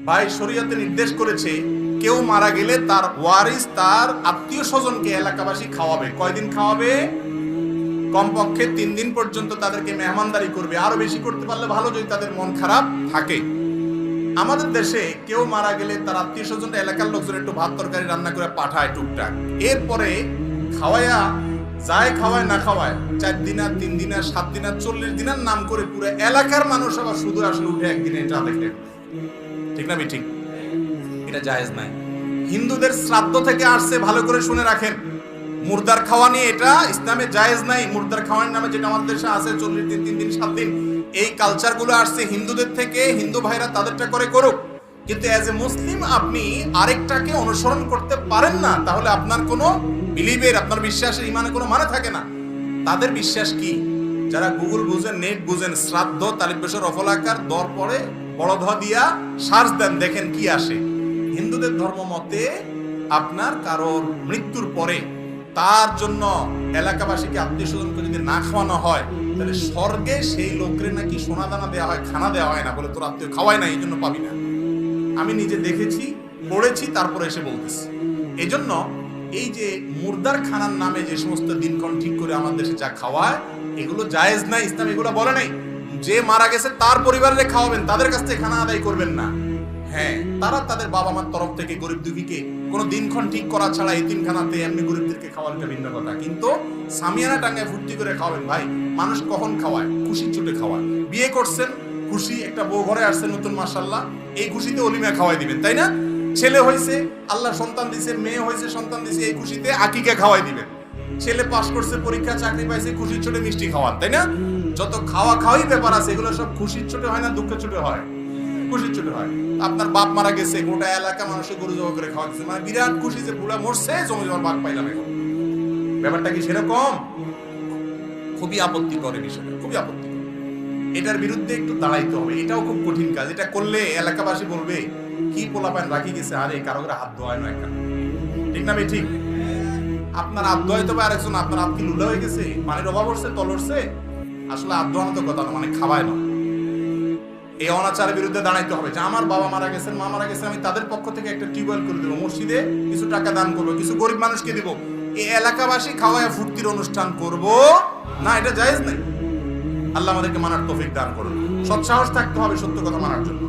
ভাই শরীয়তে নির্দেশ করেছে কেউ মারা গেলে তার ওয়ারিস তার আত্মীয় স্বজনকে এলাকাবাসী খাওয়াবে। কয়দিন খাওয়াবে? কমপক্ষে 3 দিন পর্যন্ত তাদেরকে মেহমানদারি করবে। আরো বেশি করতে পারলে ভালো, যদি তাদের মন খারাপ থাকে। আমাদের দেশে কেউ মারা গেলে তার আত্মীয় স্বজন এলাকার লোকজন একটু ভাত তরকারি রান্না করে পাঠায় টুকটাক, এরপরে খাওয়ায়া যায়, খাওয়ায় না খাওয়ায় 4 দিন আর 3 দিন আর 7 দিন আর 40 দিনের নাম করে পুরো এলাকার মানুষ আবার শুধু আসলে উঠে একদিনে এটা দেখে। ঠিক না ঠিক? এটা জায়েজ নাই। হিন্দুদের শ্রাদ্ধ থেকে আসছে, ভালো করে শুনে রাখেন। মুর্দার খাওয়া নিয়ে এটা ইসলামে জায়েজ নাই। মুর্দার খাওয়ার নামে যেটা আমাদের দেশে আছে 40 দিন 3 দিন 7 দিন, এই কালচার গুলো আসছে হিন্দুদের থেকে। হিন্দু ভাইরা তাদেরটা করে করুক, কিন্তু এজ এ মুসলিম আপনি আরেকটাকে অনুসরণ করতে পারেন না। তাহলে আপনার কোনো বিলিভের, আপনার বিশ্বাসের, ইমানে কোনো মানে থাকে না। তাদের বিশ্বাস কি? যারা গুগল বুঝেন, নেট বুঝেন, শ্রাদ্ধ তালিব বেশর রফলাকার দর পরে বড় ধ দিয়া সার্চ দেন, দেখেন কি আসে। হিন্দুদের ধর্ম মতে আপনার কারোর মৃত্যুর পরে তার জন্য এলাকাবাসীকে, আত্মীয় স্বজনকে যদি না খাওয়ানো হয়, তাহলে স্বর্গে সেই লোকের নাকি সোনা দানা দেওয়া হয়, খানা দেওয়া হয় না, বলে তোর আত্মীয় খাওয়ায় না, এই জন্য পাবি না। আমি নিজে দেখেছি, পড়েছি, তারপরে এসে বলতেছি। এই জন্য এই যে মুর্দার খানার নামে যে সমস্ত দিনক্ষণ ঠিক করে আমাদের দেশে যা খাওয়ায়, এগুলো জায়েজ নাই। ইসলাম এগুলো বলে নাই। যে মারা গেছে তার পরিবারে খাওয়াবেন, তাদের কাছ থেকে খানা আদায় করবেন না। হ্যাঁ, তারা তাদের বাবা মার তরফ থেকে গরিব দুঃখীকে কোনো দিনক্ষণ ঠিক করা ছাড়া এতিমখানাতে এমনি গরিবদেরকে খাওয়ানোটা ভিন্ন কথা, কিন্তু সামিয়ানা টাঙ্গায় ফুর্তি করে খাওয়াবেন। ভাই মানুষ কখন খাওয়ায়? খুশির ছুটে খাওয়ায়। বিয়ে করছেন, খুশি, একটা বউ ঘরে আসছে নতুন, মাশাআল্লাহ, এই খুশিতে অলিমা খাওয়াই দিবেন, তাই না? ছেলে হয়েছে, আল্লাহ সন্তান দিছে, মেয়ে হয়েছে, সন্তান দিছে, এই খুশিতে আকিকা খাওয়াই দিবেন। ছেলে পাস করছে, পরীক্ষা, চাকরি পাইছে, খুশির ছোটে মিষ্টি খাওয়ান, তাই না? যত খাওয়া খাওয়াই ব্যাপার আছে, এগুলো সব খুশির ছোটে হয় না দুঃখের ছোটে হয়? খুশির ছোটে হয়। আপনার বাপ মারা গেছে, গোটা এলাকা মানুষের গরু জবা করে খাওয়াচ্ছে, মানে বিরাট খুশি যে বুড়া মরছে, জমি জমার ভাগ পাইলাম। এখন ব্যাপারটা কি সেরকম? খুবই আপত্তিকর বিষয়, খুবই আপত্তিকর। এটার বিরুদ্ধে একটু দাঁড়াইতে হবে। এটাও খুব কঠিন কাজ। এটা করলে এলাকাবাসী বলবে কি পোলাপান রাখি গেছে, আরে কারো করে হাত ধোয়ায় না একটা। ঠিক না ভাই? ঠিক। আপনার হাত ধোয়াইতে হবে, আরেকজন আপনার হাত কি লুলা হয়ে গেছে, পানির অভাব হচ্ছে, তল হচ্ছে? আসলে হাত ধোয়ানো তো কথা না, মানে খাওয়ায় না। এই অনাচারের বিরুদ্ধে দাঁড়াইতে হবে যে আমার বাবা মারা গেছেন, মা মারা গেছেন, আমি তাদের পক্ষ থেকে একটা টিউবওয়েল করে দেবো, মসজিদে কিছু টাকা দান করবো, কিছু গরিব মানুষকে দিব। এই এলাকাবাসী খাওয়ায় ফুর্তির অনুষ্ঠান করব না, এটা জায়েজ নাই। আল্লাহ আমাদেরকে মানার তৌফিক দান করুন। সৎসাহস থাকতে হবে সত্য কথা মানার জন্য।